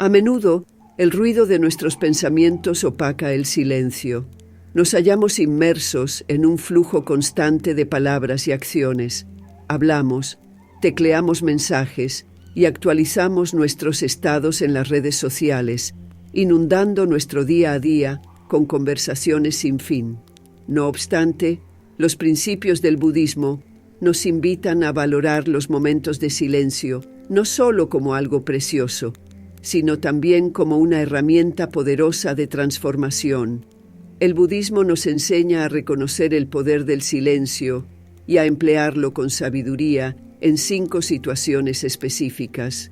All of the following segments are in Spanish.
A menudo, el ruido de nuestros pensamientos opaca el silencio. Nos hallamos inmersos en un flujo constante de palabras y acciones. Hablamos, tecleamos mensajes y actualizamos nuestros estados en las redes sociales, inundando nuestro día a día con conversaciones sin fin. No obstante, los principios del budismo nos invitan a valorar los momentos de silencio, no solo como algo precioso, sino también como una herramienta poderosa de transformación. El budismo nos enseña a reconocer el poder del silencio y a emplearlo con sabiduría en 5 situaciones específicas.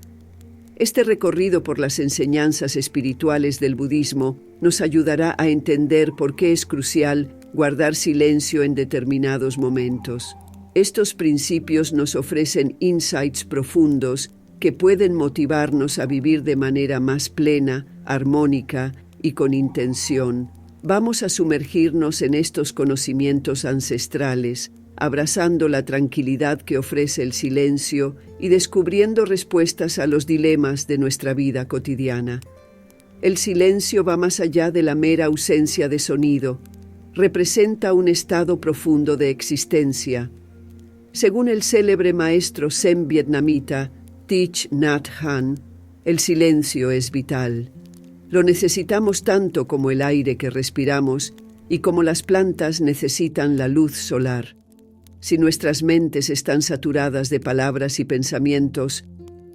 Este recorrido por las enseñanzas espirituales del budismo nos ayudará a entender por qué es crucial guardar silencio en determinados momentos. Estos principios nos ofrecen insights profundos que pueden motivarnos a vivir de manera más plena, armónica y con intención. Vamos a sumergirnos en estos conocimientos ancestrales, abrazando la tranquilidad que ofrece el silencio y descubriendo respuestas a los dilemas de nuestra vida cotidiana. El silencio va más allá de la mera ausencia de sonido. Representa un estado profundo de existencia. Según el célebre maestro zen vietnamita Thich Nhat Hanh, el silencio es vital. Lo necesitamos tanto como el aire que respiramos y como las plantas necesitan la luz solar. Si nuestras mentes están saturadas de palabras y pensamientos,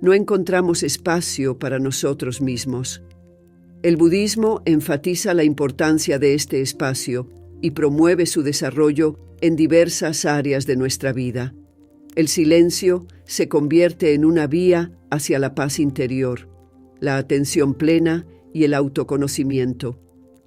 no encontramos espacio para nosotros mismos. El budismo enfatiza la importancia de este espacio y promueve su desarrollo en diversas áreas de nuestra vida. El silencio se convierte en una vía hacia la paz interior, la atención plena y el autoconocimiento,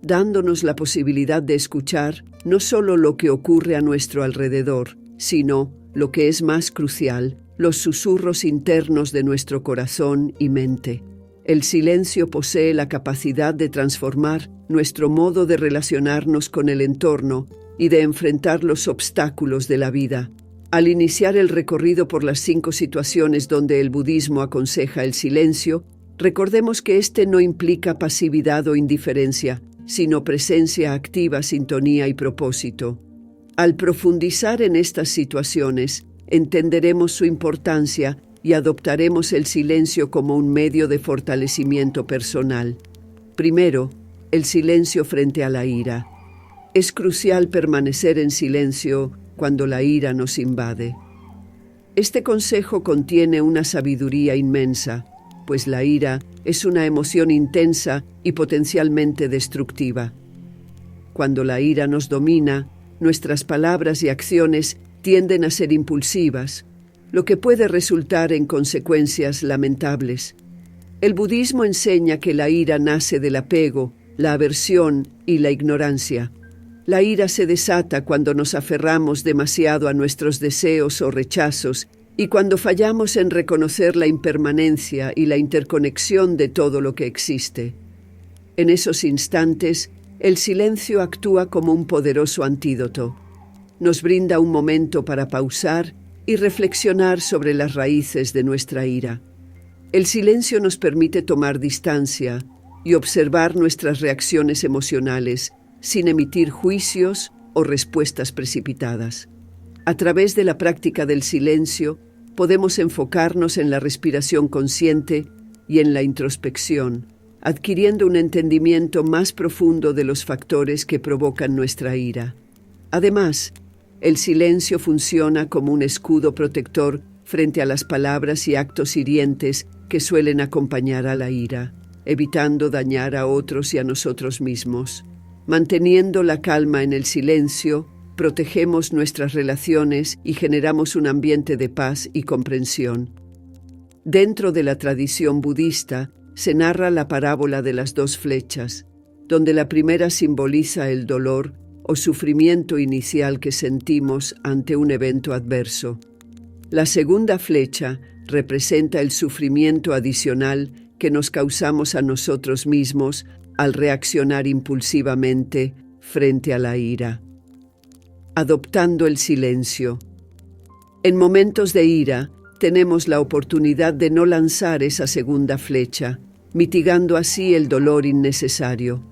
dándonos la posibilidad de escuchar no solo lo que ocurre a nuestro alrededor, sino, lo que es más crucial, los susurros internos de nuestro corazón y mente. El silencio posee la capacidad de transformar nuestro modo de relacionarnos con el entorno y de enfrentar los obstáculos de la vida. Al iniciar el recorrido por las 5 situaciones donde el budismo aconseja el silencio, recordemos que este no implica pasividad o indiferencia, sino presencia activa, sintonía y propósito. Al profundizar en estas situaciones, entenderemos su importancia y adoptaremos el silencio como un medio de fortalecimiento personal. Primero, el silencio frente a la ira. Es crucial permanecer en silencio cuando la ira nos invade. Este consejo contiene una sabiduría inmensa, pues la ira es una emoción intensa y potencialmente destructiva. Cuando la ira nos domina, nuestras palabras y acciones tienden a ser impulsivas, lo que puede resultar en consecuencias lamentables. El budismo enseña que la ira nace del apego, la aversión y la ignorancia. La ira se desata cuando nos aferramos demasiado a nuestros deseos o rechazos y cuando fallamos en reconocer la impermanencia y la interconexión de todo lo que existe. En esos instantes, el silencio actúa como un poderoso antídoto. Nos brinda un momento para pausar y reflexionar sobre las raíces de nuestra ira. El silencio nos permite tomar distancia y observar nuestras reacciones emocionales sin emitir juicios o respuestas precipitadas. A través de la práctica del silencio, podemos enfocarnos en la respiración consciente y en la introspección, adquiriendo un entendimiento más profundo de los factores que provocan nuestra ira. Además, el silencio funciona como un escudo protector frente a las palabras y actos hirientes que suelen acompañar a la ira, evitando dañar a otros y a nosotros mismos. Manteniendo la calma en el silencio, protegemos nuestras relaciones y generamos un ambiente de paz y comprensión. Dentro de la tradición budista, se narra la parábola de las 2 flechas, donde la primera simboliza el dolor o sufrimiento inicial que sentimos ante un evento adverso. La segunda flecha representa el sufrimiento adicional que nos causamos a nosotros mismos al reaccionar impulsivamente frente a la ira. Adoptando el silencio. En momentos de ira, tenemos la oportunidad de no lanzar esa segunda flecha, mitigando así el dolor innecesario.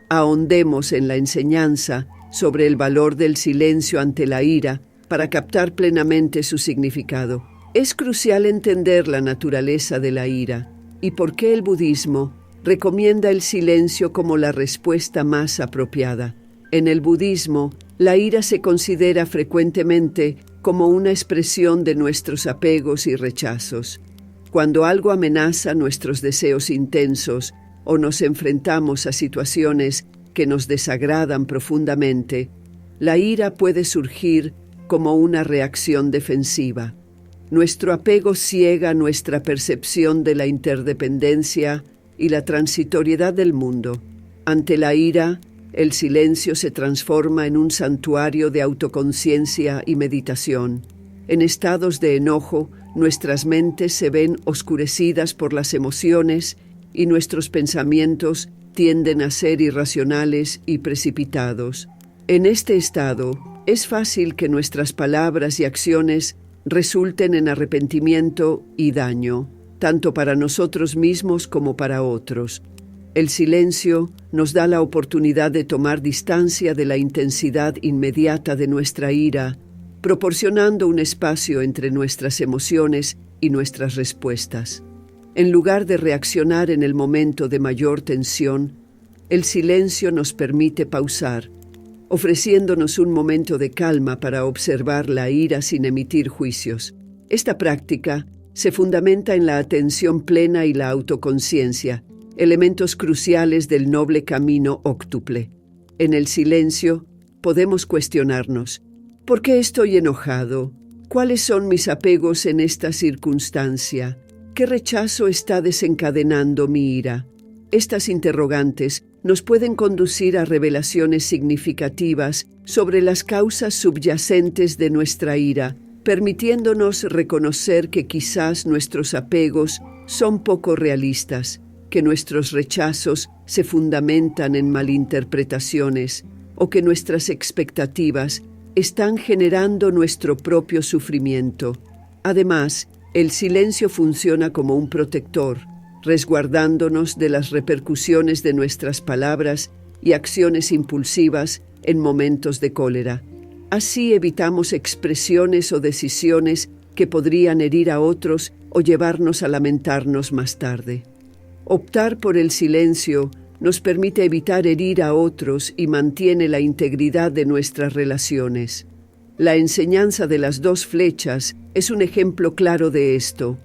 Ahondemos en la enseñanza sobre el valor del silencio ante la ira para captar plenamente su significado. Es crucial entender la naturaleza de la ira y por qué el budismo recomienda el silencio como la respuesta más apropiada. En el budismo, la ira se considera frecuentemente como una expresión de nuestros apegos y rechazos. Cuando algo amenaza nuestros deseos intensos o nos enfrentamos a situaciones que nos desagradan profundamente, la ira puede surgir como una reacción defensiva. Nuestro apego ciega nuestra percepción de la interdependencia y la transitoriedad del mundo. Ante la ira, el silencio se transforma en un santuario de autoconciencia y meditación. En estados de enojo, nuestras mentes se ven oscurecidas por las emociones y nuestros pensamientos tienden a ser irracionales y precipitados. En este estado, es fácil que nuestras palabras y acciones resulten en arrepentimiento y daño, tanto para nosotros mismos como para otros. El silencio nos da la oportunidad de tomar distancia de la intensidad inmediata de nuestra ira, proporcionando un espacio entre nuestras emociones y nuestras respuestas. En lugar de reaccionar en el momento de mayor tensión, el silencio nos permite pausar, ofreciéndonos un momento de calma para observar la ira sin emitir juicios. Esta práctica se fundamenta en la atención plena y la autoconciencia, elementos cruciales del noble camino óctuple. En el silencio podemos cuestionarnos: ¿por qué estoy enojado? ¿Cuáles son mis apegos en esta circunstancia? ¿Qué rechazo está desencadenando mi ira? Estas interrogantes nos pueden conducir a revelaciones significativas sobre las causas subyacentes de nuestra ira, permitiéndonos reconocer que quizás nuestros apegos son poco realistas, que nuestros rechazos se fundamentan en malinterpretaciones o que nuestras expectativas están generando nuestro propio sufrimiento. Además, el silencio funciona como un protector, resguardándonos de las repercusiones de nuestras palabras y acciones impulsivas en momentos de cólera. Así evitamos expresiones o decisiones que podrían herir a otros o llevarnos a lamentarnos más tarde. Optar por el silencio nos permite evitar herir a otros y mantiene la integridad de nuestras relaciones. La enseñanza de las 2 flechas es un ejemplo claro de esto.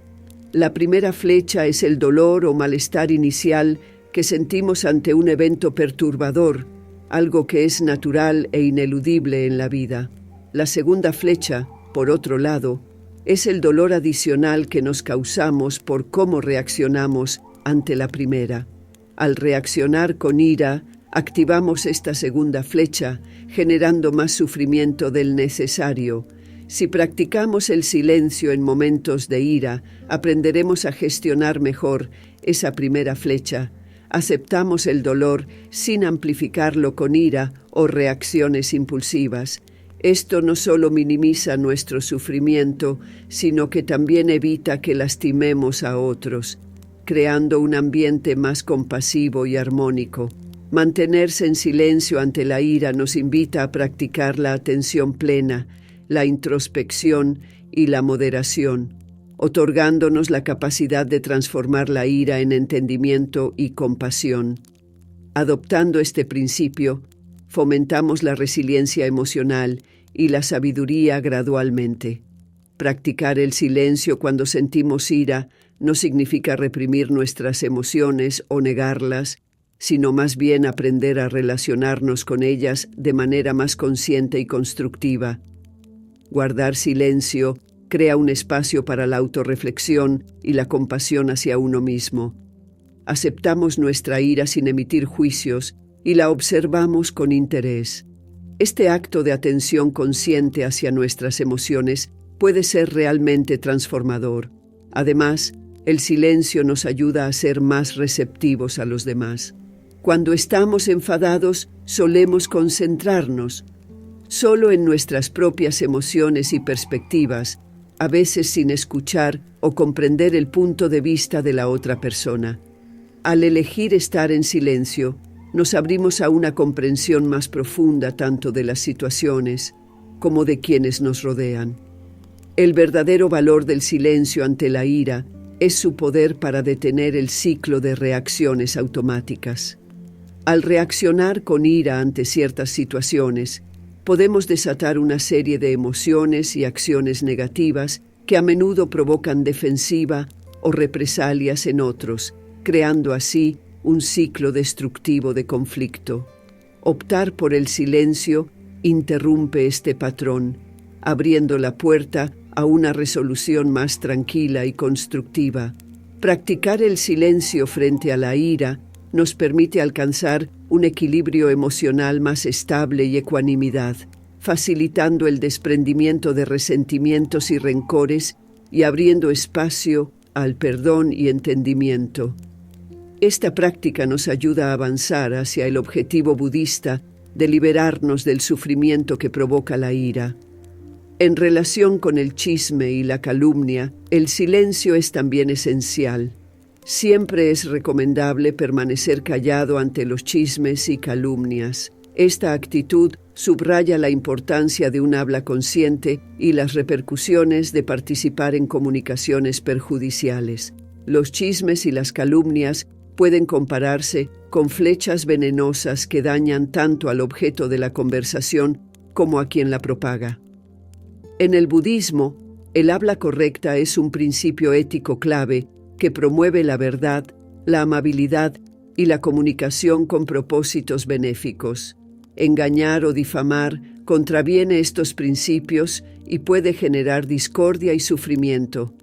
La primera flecha es el dolor o malestar inicial que sentimos ante un evento perturbador, algo que es natural e ineludible en la vida. La segunda flecha, por otro lado, es el dolor adicional que nos causamos por cómo reaccionamos ante la primera. Al reaccionar con ira, activamos esta segunda flecha, generando más sufrimiento del necesario. Si practicamos el silencio en momentos de ira, aprenderemos a gestionar mejor esa primera flecha. Aceptamos el dolor sin amplificarlo con ira o reacciones impulsivas. Esto no solo minimiza nuestro sufrimiento, sino que también evita que lastimemos a otros, creando un ambiente más compasivo y armónico. Mantenerse en silencio ante la ira nos invita a practicar la atención plena, la introspección y la moderación, otorgándonos la capacidad de transformar la ira en entendimiento y compasión. Adoptando este principio, fomentamos la resiliencia emocional y la sabiduría gradualmente. Practicar el silencio cuando sentimos ira no significa reprimir nuestras emociones o negarlas, sino más bien aprender a relacionarnos con ellas de manera más consciente y constructiva. Guardar silencio crea un espacio para la autorreflexión y la compasión hacia uno mismo. Aceptamos nuestra ira sin emitir juicios y la observamos con interés. Este acto de atención consciente hacia nuestras emociones puede ser realmente transformador. Además, el silencio nos ayuda a ser más receptivos a los demás. Cuando estamos enfadados, solemos concentrarnos solo en nuestras propias emociones y perspectivas, a veces sin escuchar o comprender el punto de vista de la otra persona. Al elegir estar en silencio, nos abrimos a una comprensión más profunda tanto de las situaciones como de quienes nos rodean. El verdadero valor del silencio ante la ira es su poder para detener el ciclo de reacciones automáticas. Al reaccionar con ira ante ciertas situaciones, podemos desatar una serie de emociones y acciones negativas que a menudo provocan defensiva o represalias en otros, creando así un ciclo destructivo de conflicto. Optar por el silencio interrumpe este patrón, abriendo la puerta a una resolución más tranquila y constructiva. Practicar el silencio frente a la ira nos permite alcanzar un equilibrio emocional más estable y ecuanimidad, facilitando el desprendimiento de resentimientos y rencores y abriendo espacio al perdón y entendimiento. Esta práctica nos ayuda a avanzar hacia el objetivo budista de liberarnos del sufrimiento que provoca la ira. En relación con el chisme y la calumnia, el silencio es también esencial. Siempre es recomendable permanecer callado ante los chismes y calumnias. Esta actitud subraya la importancia de un habla consciente y las repercusiones de participar en comunicaciones perjudiciales. Los chismes y las calumnias pueden compararse con flechas venenosas que dañan tanto al objeto de la conversación como a quien la propaga. En el budismo, el habla correcta es un principio ético clave que promueve la verdad, la amabilidad y la comunicación con propósitos benéficos. Engañar o difamar contraviene estos principios y puede generar discordia y sufrimiento.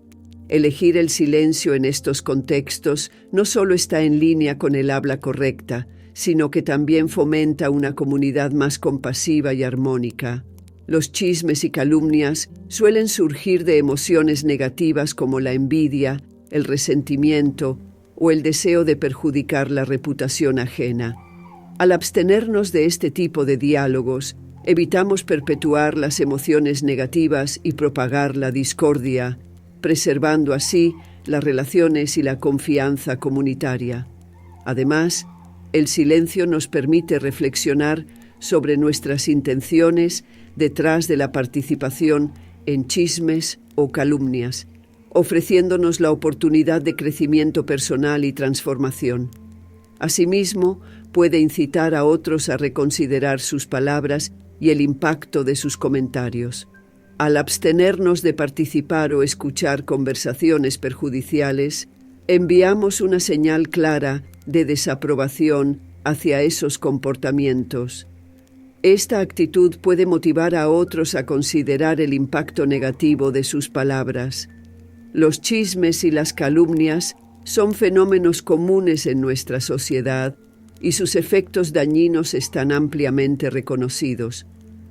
Elegir el silencio en estos contextos no solo está en línea con el habla correcta, sino que también fomenta una comunidad más compasiva y armónica. Los chismes y calumnias suelen surgir de emociones negativas como la envidia, el resentimiento o el deseo de perjudicar la reputación ajena. Al abstenernos de este tipo de diálogos, evitamos perpetuar las emociones negativas y propagar la discordia, preservando así las relaciones y la confianza comunitaria. Además, el silencio nos permite reflexionar sobre nuestras intenciones detrás de la participación en chismes o calumnias, ofreciéndonos la oportunidad de crecimiento personal y transformación. Asimismo, puede incitar a otros a reconsiderar sus palabras y el impacto de sus comentarios. Al abstenernos de participar o escuchar conversaciones perjudiciales, enviamos una señal clara de desaprobación hacia esos comportamientos. Esta actitud puede motivar a otros a considerar el impacto negativo de sus palabras. Los chismes y las calumnias son fenómenos comunes en nuestra sociedad y sus efectos dañinos están ampliamente reconocidos.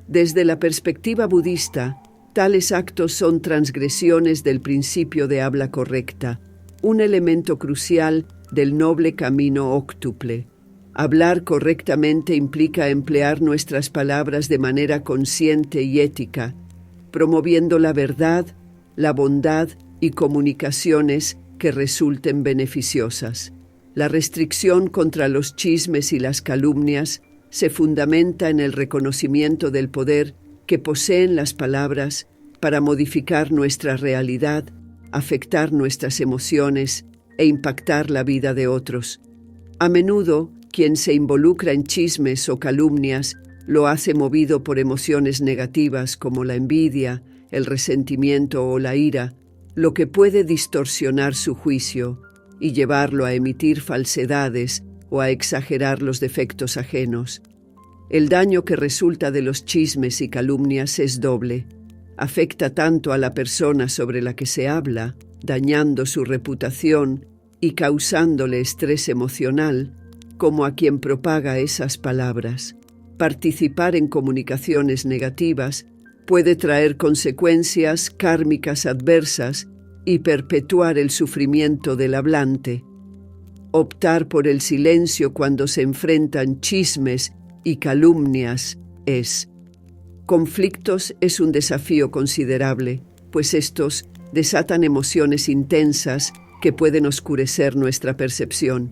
Desde la perspectiva budista, tales actos son transgresiones del principio de habla correcta, un elemento crucial del noble camino óctuple. Hablar correctamente implica emplear nuestras palabras de manera consciente y ética, promoviendo la verdad, la bondad y comunicaciones que resulten beneficiosas. La restricción contra los chismes y las calumnias se fundamenta en el reconocimiento del poder que poseen las palabras para modificar nuestra realidad, afectar nuestras emociones e impactar la vida de otros. A menudo, quien se involucra en chismes o calumnias lo hace movido por emociones negativas como la envidia, el resentimiento o la ira, lo que puede distorsionar su juicio y llevarlo a emitir falsedades o a exagerar los defectos ajenos. El daño que resulta de los chismes y calumnias es doble. Afecta tanto a la persona sobre la que se habla, dañando su reputación y causándole estrés emocional, como a quien propaga esas palabras. Participar en comunicaciones negativas puede traer consecuencias kármicas adversas y perpetuar el sufrimiento del hablante. Optar por el silencio cuando se enfrentan chismes y calumnias es. Conflictos es un desafío considerable, pues estos desatan emociones intensas que pueden oscurecer nuestra percepción.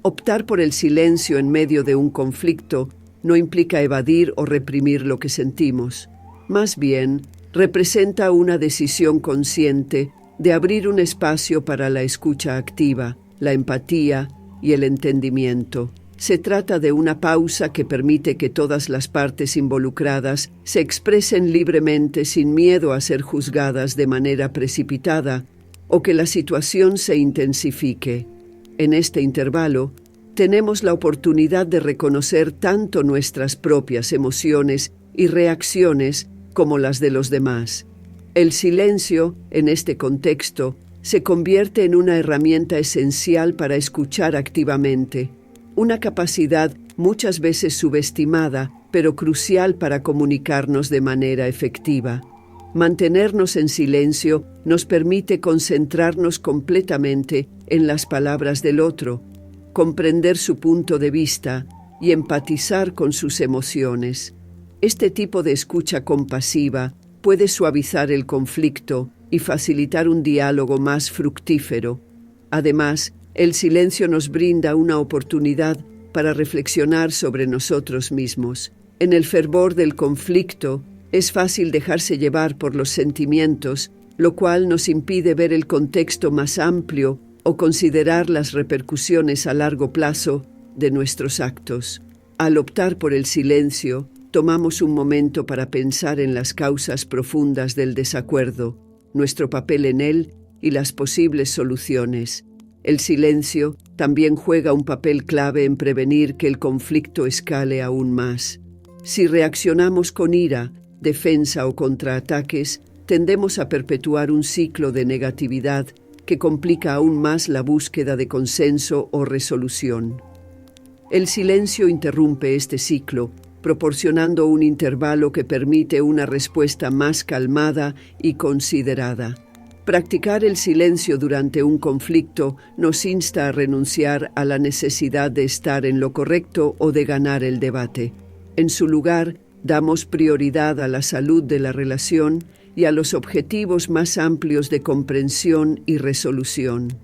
Optar por el silencio en medio de un conflicto no implica evadir o reprimir lo que sentimos. Más bien, representa una decisión consciente de abrir un espacio para la escucha activa, la empatía y el entendimiento. Se trata de una pausa que permite que todas las partes involucradas se expresen libremente sin miedo a ser juzgadas de manera precipitada o que la situación se intensifique. En este intervalo, tenemos la oportunidad de reconocer tanto nuestras propias emociones y reacciones como las de los demás. El silencio, en este contexto, se convierte en una herramienta esencial para escuchar activamente, una capacidad muchas veces subestimada, pero crucial para comunicarnos de manera efectiva. Mantenernos en silencio nos permite concentrarnos completamente en las palabras del otro, comprender su punto de vista y empatizar con sus emociones. Este tipo de escucha compasiva puede suavizar el conflicto y facilitar un diálogo más fructífero. Además, el silencio nos brinda una oportunidad para reflexionar sobre nosotros mismos. En el fervor del conflicto, es fácil dejarse llevar por los sentimientos, lo cual nos impide ver el contexto más amplio o considerar las repercusiones a largo plazo de nuestros actos. Al optar por el silencio, tomamos un momento para pensar en las causas profundas del desacuerdo, nuestro papel en él y las posibles soluciones. El silencio también juega un papel clave en prevenir que el conflicto escale aún más. Si reaccionamos con ira, defensa o contraataques, tendemos a perpetuar un ciclo de negatividad que complica aún más la búsqueda de consenso o resolución. El silencio interrumpe este ciclo, proporcionando un intervalo que permite una respuesta más calmada y considerada. Practicar el silencio durante un conflicto nos insta a renunciar a la necesidad de estar en lo correcto o de ganar el debate. En su lugar, damos prioridad a la salud de la relación y a los objetivos más amplios de comprensión y resolución.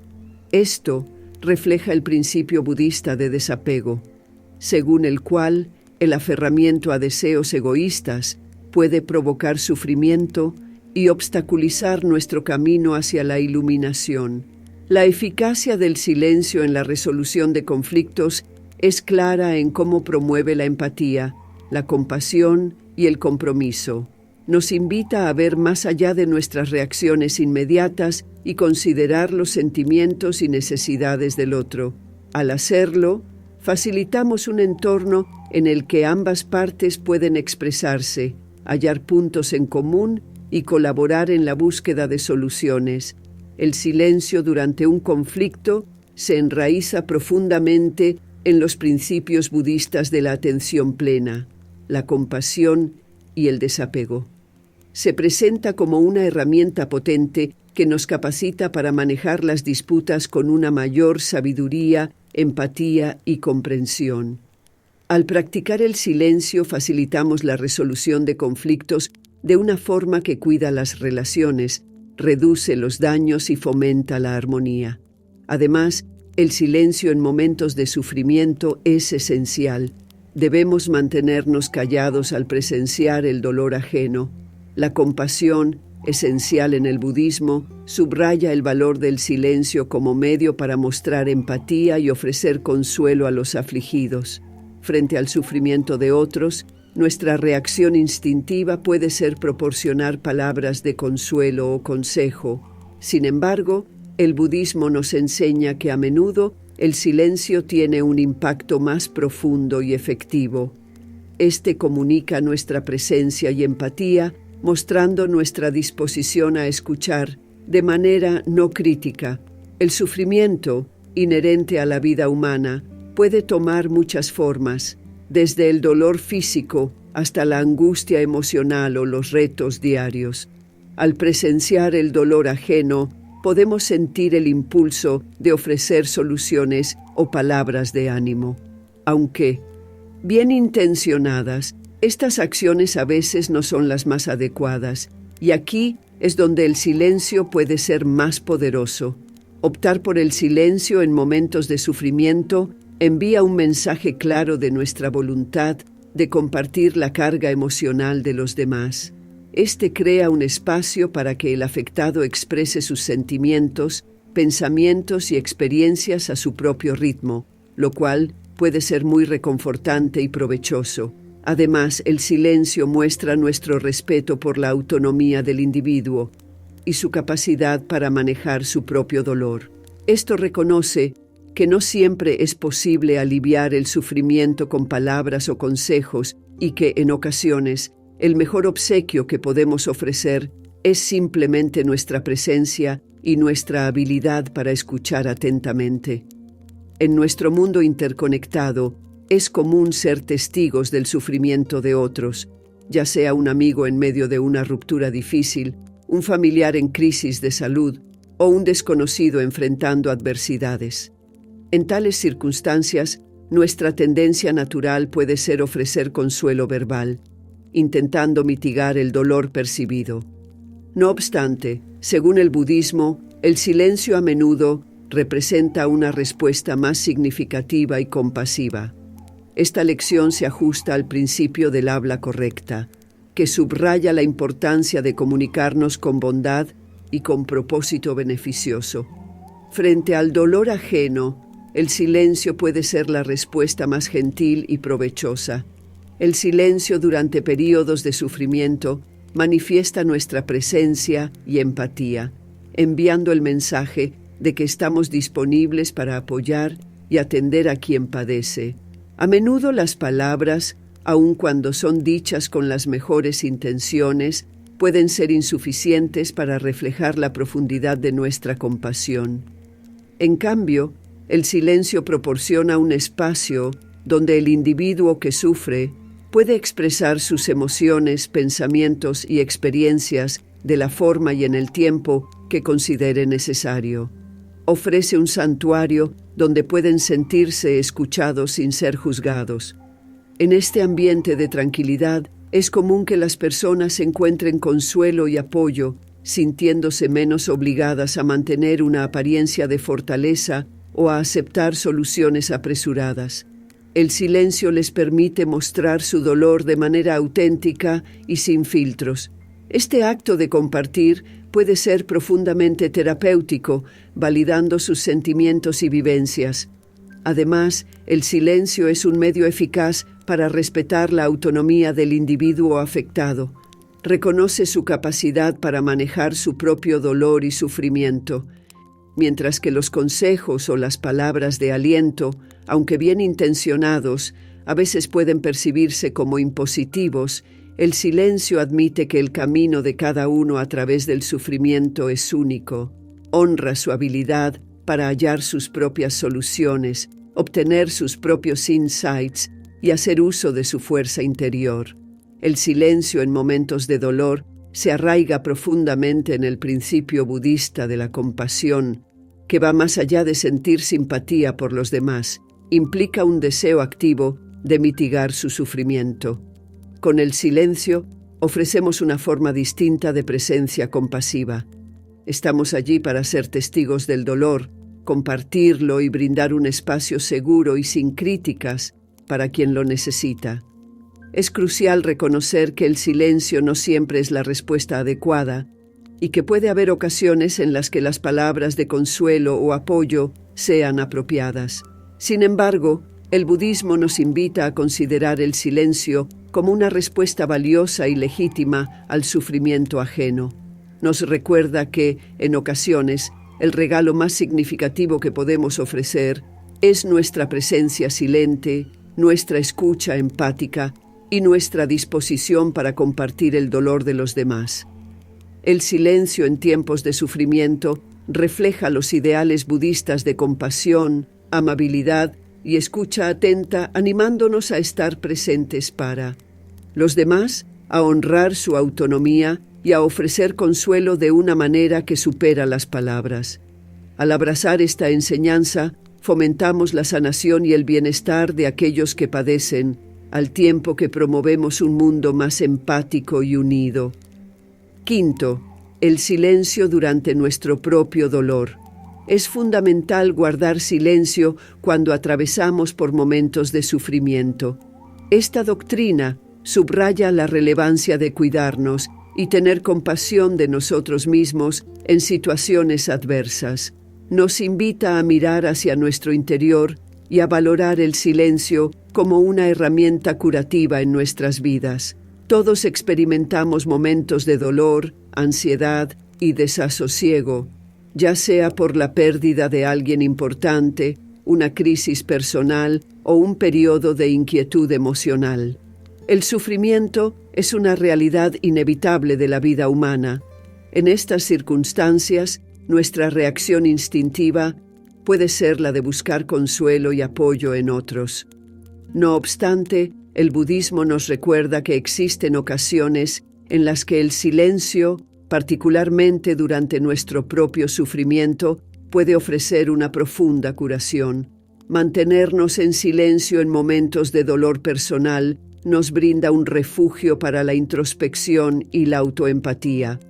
Esto refleja el principio budista de desapego, según el cual el aferramiento a deseos egoístas puede provocar sufrimiento y obstaculizar nuestro camino hacia la iluminación. La eficacia del silencio en la resolución de conflictos es clara en cómo promueve la empatía, la compasión y el compromiso. Nos invita a ver más allá de nuestras reacciones inmediatas y considerar los sentimientos y necesidades del otro. Al hacerlo, facilitamos un entorno en el que ambas partes pueden expresarse, hallar puntos en común y colaborar en la búsqueda de soluciones. El silencio durante un conflicto se enraiza profundamente en los principios budistas de la atención plena, la compasión y el desapego. Se presenta como una herramienta potente que nos capacita para manejar las disputas con una mayor sabiduría, empatía y comprensión. Al practicar el silencio facilitamos la resolución de conflictos de una forma que cuida las relaciones, reduce los daños y fomenta la armonía. Además, el silencio en momentos de sufrimiento es esencial. Debemos mantenernos callados al presenciar el dolor ajeno. La compasión, esencial en el budismo, subraya el valor del silencio como medio para mostrar empatía y ofrecer consuelo a los afligidos. Frente al sufrimiento de otros, nuestra reacción instintiva puede ser proporcionar palabras de consuelo o consejo. Sin embargo, el budismo nos enseña que a menudo el silencio tiene un impacto más profundo y efectivo. Este comunica nuestra presencia y empatía, mostrando nuestra disposición a escuchar de manera no crítica. El sufrimiento, inherente a la vida humana, puede tomar muchas formas, desde el dolor físico hasta la angustia emocional o los retos diarios. Al presenciar el dolor ajeno, podemos sentir el impulso de ofrecer soluciones o palabras de ánimo. Aunque, bien intencionadas, estas acciones a veces no son las más adecuadas, y aquí es donde el silencio puede ser más poderoso. Optar por el silencio en momentos de sufrimiento envía un mensaje claro de nuestra voluntad de compartir la carga emocional de los demás. Este crea un espacio para que el afectado exprese sus sentimientos, pensamientos y experiencias a su propio ritmo, lo cual puede ser muy reconfortante y provechoso. Además, el silencio muestra nuestro respeto por la autonomía del individuo y su capacidad para manejar su propio dolor. Esto reconoce que no siempre es posible aliviar el sufrimiento con palabras o consejos y que, en ocasiones, el mejor obsequio que podemos ofrecer es simplemente nuestra presencia y nuestra habilidad para escuchar atentamente. En nuestro mundo interconectado, es común ser testigos del sufrimiento de otros, ya sea un amigo en medio de una ruptura difícil, un familiar en crisis de salud o un desconocido enfrentando adversidades. En tales circunstancias, nuestra tendencia natural puede ser ofrecer consuelo verbal, intentando mitigar el dolor percibido. No obstante, según el budismo, el silencio a menudo representa una respuesta más significativa y compasiva. Esta lección se ajusta al principio del habla correcta, que subraya la importancia de comunicarnos con bondad y con propósito beneficioso. Frente al dolor ajeno, el silencio puede ser la respuesta más gentil y provechosa. El silencio durante períodos de sufrimiento manifiesta nuestra presencia y empatía, enviando el mensaje de que estamos disponibles para apoyar y atender a quien padece. A menudo las palabras, aun cuando son dichas con las mejores intenciones, pueden ser insuficientes para reflejar la profundidad de nuestra compasión. En cambio, el silencio proporciona un espacio donde el individuo que sufre puede expresar sus emociones, pensamientos y experiencias de la forma y en el tiempo que considere necesario. Ofrece un santuario donde pueden sentirse escuchados sin ser juzgados. En este ambiente de tranquilidad, es común que las personas encuentren consuelo y apoyo, sintiéndose menos obligadas a mantener una apariencia de fortaleza o a aceptar soluciones apresuradas. El silencio les permite mostrar su dolor de manera auténtica y sin filtros. Este acto de compartir puede ser profundamente terapéutico, validando sus sentimientos y vivencias. Además, el silencio es un medio eficaz para respetar la autonomía del individuo afectado. Reconoce su capacidad para manejar su propio dolor y sufrimiento, mientras que los consejos o las palabras de aliento, aunque bien intencionados, a veces pueden percibirse como impositivos. El silencio admite que el camino de cada uno a través del sufrimiento es único. Honra su habilidad para hallar sus propias soluciones, obtener sus propios insights y hacer uso de su fuerza interior. El silencio en momentos de dolor se arraiga profundamente en el principio budista de la compasión, que va más allá de sentir simpatía por los demás. Implica un deseo activo de mitigar su sufrimiento. Con el silencio, ofrecemos una forma distinta de presencia compasiva. Estamos allí para ser testigos del dolor, compartirlo y brindar un espacio seguro y sin críticas para quien lo necesita. Es crucial reconocer que el silencio no siempre es la respuesta adecuada y que puede haber ocasiones en las que las palabras de consuelo o apoyo sean apropiadas. Sin embargo, el budismo nos invita a considerar el silencio como una respuesta valiosa y legítima al sufrimiento ajeno. Nos recuerda que, en ocasiones, el regalo más significativo que podemos ofrecer es nuestra presencia silente, nuestra escucha empática y nuestra disposición para compartir el dolor de los demás. El silencio en tiempos de sufrimiento refleja los ideales budistas de compasión, amabilidad y escucha atenta, animándonos a estar presentes para los demás, a honrar su autonomía y a ofrecer consuelo de una manera que supera las palabras. Al abrazar esta enseñanza, fomentamos la sanación y el bienestar de aquellos que padecen, al tiempo que promovemos un mundo más empático y unido. Quinto, el silencio durante nuestro propio dolor. es fundamental guardar silencio cuando atravesamos por momentos de sufrimiento. Esta doctrina subraya la relevancia de cuidarnos y tener compasión de nosotros mismos en situaciones adversas. Nos invita a mirar hacia nuestro interior y a valorar el silencio como una herramienta curativa en nuestras vidas. Todos experimentamos momentos de dolor, ansiedad y desasosiego, ya sea por la pérdida de alguien importante, una crisis personal o un periodo de inquietud emocional. El sufrimiento es una realidad inevitable de la vida humana. En estas circunstancias, nuestra reacción instintiva puede ser la de buscar consuelo y apoyo en otros. No obstante, el budismo nos recuerda que existen ocasiones en las que el silencio, particularmente durante nuestro propio sufrimiento, puede ofrecer una profunda curación. Mantenernos en silencio en momentos de dolor personal nos brinda un refugio para la introspección y la autoempatía.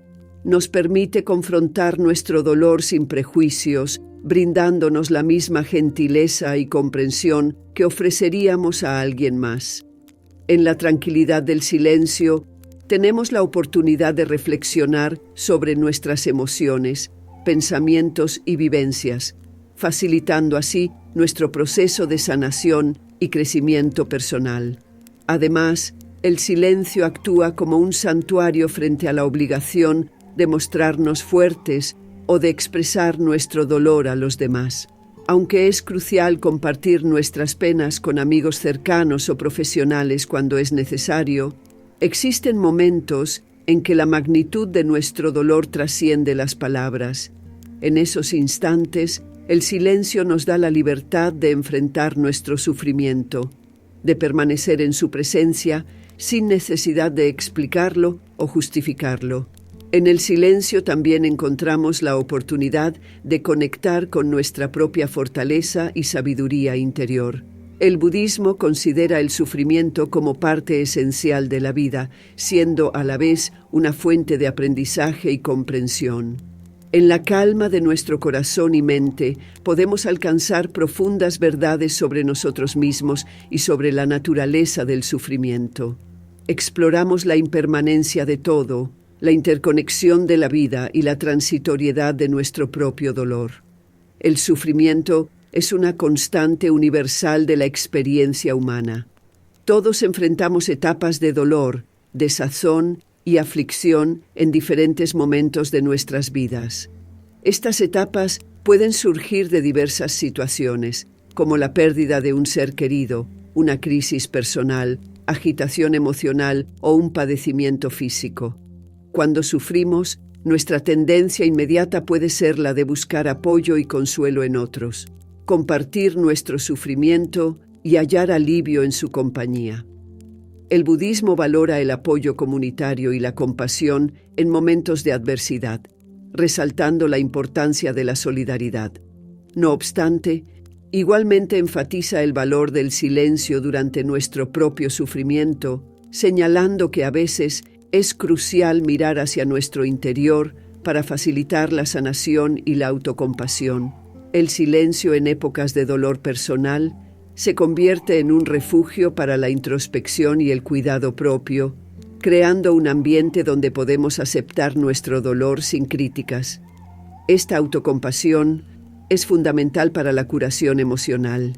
Nos permite confrontar nuestro dolor sin prejuicios, brindándonos la misma gentileza y comprensión que ofreceríamos a alguien más. En la tranquilidad del silencio, tenemos la oportunidad de reflexionar sobre nuestras emociones, pensamientos y vivencias, facilitando así nuestro proceso de sanación y crecimiento personal. Además, el silencio actúa como un santuario frente a la obligación de mostrarnos fuertes o de expresar nuestro dolor a los demás. Aunque es crucial compartir nuestras penas con amigos cercanos o profesionales cuando es necesario, existen momentos en que la magnitud de nuestro dolor trasciende las palabras. En esos instantes, el silencio nos da la libertad de enfrentar nuestro sufrimiento, de permanecer en su presencia sin necesidad de explicarlo o justificarlo. En el silencio también encontramos la oportunidad de conectar con nuestra propia fortaleza y sabiduría interior. El budismo considera el sufrimiento como parte esencial de la vida, siendo a la vez una fuente de aprendizaje y comprensión. En la calma de nuestro corazón y mente podemos alcanzar profundas verdades sobre nosotros mismos y sobre la naturaleza del sufrimiento. Exploramos la impermanencia de todo, la interconexión de la vida y la transitoriedad de nuestro propio dolor. El sufrimiento es una constante universal de la experiencia humana. Todos enfrentamos etapas de dolor, desazón y aflicción en diferentes momentos de nuestras vidas. Estas etapas pueden surgir de diversas situaciones, como la pérdida de un ser querido, una crisis personal, agitación emocional o un padecimiento físico. Cuando sufrimos, nuestra tendencia inmediata puede ser la de buscar apoyo y consuelo en otros, compartir nuestro sufrimiento y hallar alivio en su compañía. El budismo valora el apoyo comunitario y la compasión en momentos de adversidad, resaltando la importancia de la solidaridad. No obstante, igualmente enfatiza el valor del silencio durante nuestro propio sufrimiento, señalando que a veces es crucial mirar hacia nuestro interior para facilitar la sanación y la autocompasión. El silencio en épocas de dolor personal se convierte en un refugio para la introspección y el cuidado propio, creando un ambiente donde podemos aceptar nuestro dolor sin críticas. Esta autocompasión es fundamental para la curación emocional.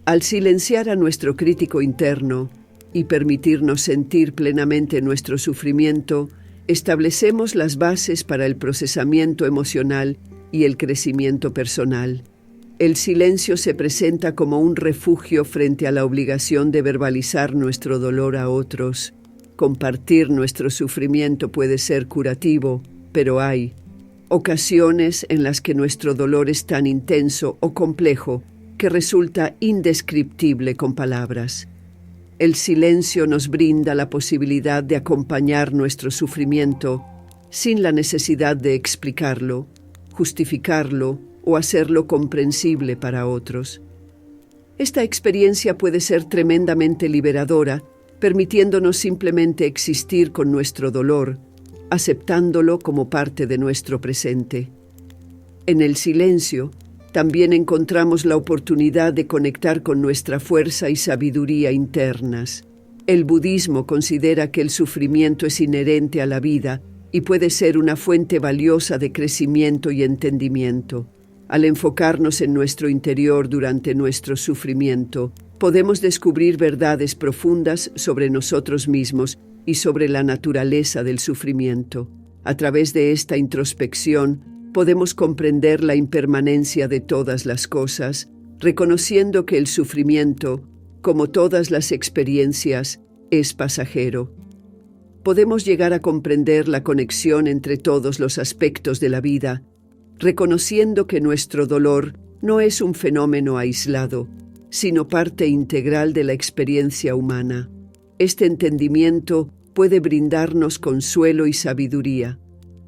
Al silenciar a nuestro crítico interno y permitirnos sentir plenamente nuestro sufrimiento, establecemos las bases para el procesamiento emocional y el crecimiento personal. El silencio se presenta como un refugio frente a la obligación de verbalizar nuestro dolor a otros. Compartir nuestro sufrimiento puede ser curativo, pero hay ocasiones en las que nuestro dolor es tan intenso o complejo que resulta indescriptible con palabras. El silencio nos brinda la posibilidad de acompañar nuestro sufrimiento sin la necesidad de explicarlo, justificarlo o hacerlo comprensible para otros. Esta experiencia puede ser tremendamente liberadora, permitiéndonos simplemente existir con nuestro dolor, aceptándolo como parte de nuestro presente. En el silencio, también encontramos la oportunidad de conectar con nuestra fuerza y sabiduría internas. El budismo considera que el sufrimiento es inherente a la vida y puede ser una fuente valiosa de crecimiento y entendimiento. Al enfocarnos en nuestro interior durante nuestro sufrimiento, podemos descubrir verdades profundas sobre nosotros mismos y sobre la naturaleza del sufrimiento. A través de esta introspección, podemos comprender la impermanencia de todas las cosas, reconociendo que el sufrimiento, como todas las experiencias, es pasajero. Podemos llegar a comprender la conexión entre todos los aspectos de la vida, reconociendo que nuestro dolor no es un fenómeno aislado, sino parte integral de la experiencia humana. Este entendimiento puede brindarnos consuelo y sabiduría.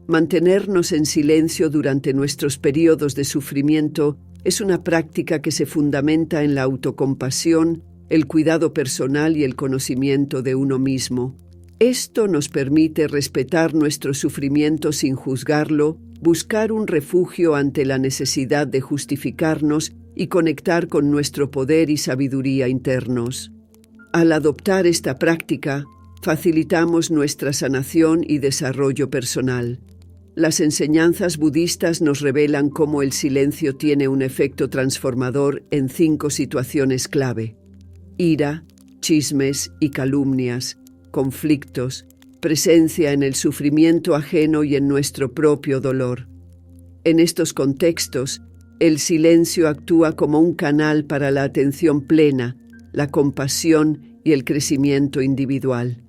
Mantenernos en silencio durante nuestros periodos de sufrimiento es una práctica que se fundamenta en la autocompasión, el cuidado personal y el conocimiento de uno mismo. Esto nos permite respetar nuestro sufrimiento sin juzgarlo, buscar un refugio ante la necesidad de justificarnos y conectar con nuestro poder y sabiduría internos. Al adoptar esta práctica, facilitamos nuestra sanación y desarrollo personal. Las enseñanzas budistas nos revelan cómo el silencio tiene un efecto transformador en 5 situaciones clave: ira, chismes y calumnias, conflictos, presencia en el sufrimiento ajeno y en nuestro propio dolor. En estos contextos, el silencio actúa como un canal para la atención plena, la compasión y el crecimiento individual.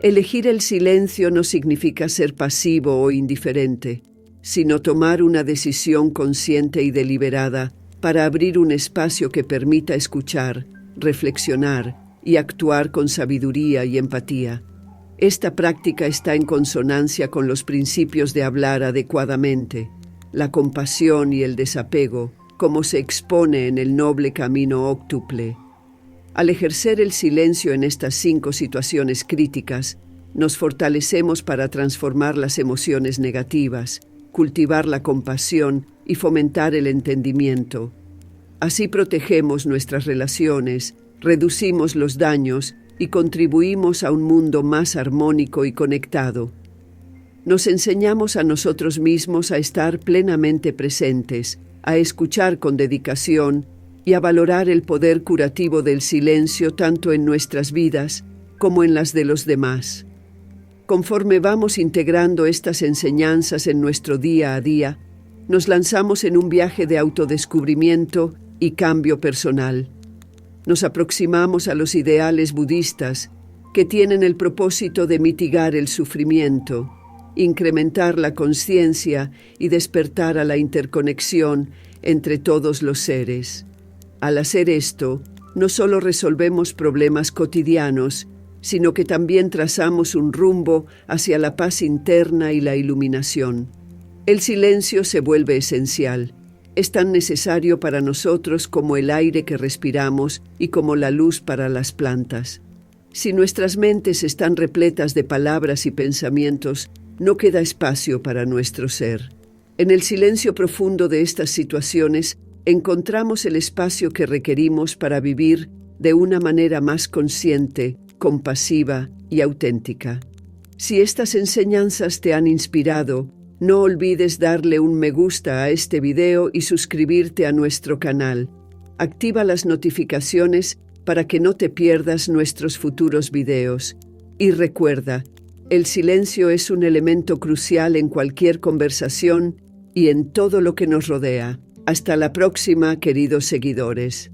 Elegir el silencio no significa ser pasivo o indiferente, sino tomar una decisión consciente y deliberada para abrir un espacio que permita escuchar, reflexionar y actuar con sabiduría y empatía. Esta práctica está en consonancia con los principios de hablar adecuadamente, la compasión y el desapego, como se expone en el noble camino óctuple. Al ejercer el silencio en estas 5 situaciones críticas, nos fortalecemos para transformar las emociones negativas, cultivar la compasión y fomentar el entendimiento. Así protegemos nuestras relaciones, reducimos los daños y contribuimos a un mundo más armónico y conectado. Nos enseñamos a nosotros mismos a estar plenamente presentes, a escuchar con dedicación y a valorar el poder curativo del silencio tanto en nuestras vidas como en las de los demás. Conforme vamos integrando estas enseñanzas en nuestro día a día, nos lanzamos en un viaje de autodescubrimiento y cambio personal. Nos aproximamos a los ideales budistas que tienen el propósito de mitigar el sufrimiento, incrementar la conciencia y despertar a la interconexión entre todos los seres. Al hacer esto, no solo resolvemos problemas cotidianos, sino que también trazamos un rumbo hacia la paz interna y la iluminación. El silencio se vuelve esencial. Es tan necesario para nosotros como el aire que respiramos y como la luz para las plantas. Si nuestras mentes están repletas de palabras y pensamientos, no queda espacio para nuestro ser. En el silencio profundo de estas situaciones, encontramos el espacio que requerimos para vivir de una manera más consciente, compasiva y auténtica. Si estas enseñanzas te han inspirado, no olvides darle un me gusta a este video y suscribirte a nuestro canal. Activa las notificaciones para que no te pierdas nuestros futuros videos. Y recuerda, el silencio es un elemento crucial en cualquier conversación y en todo lo que nos rodea. Hasta la próxima, queridos seguidores.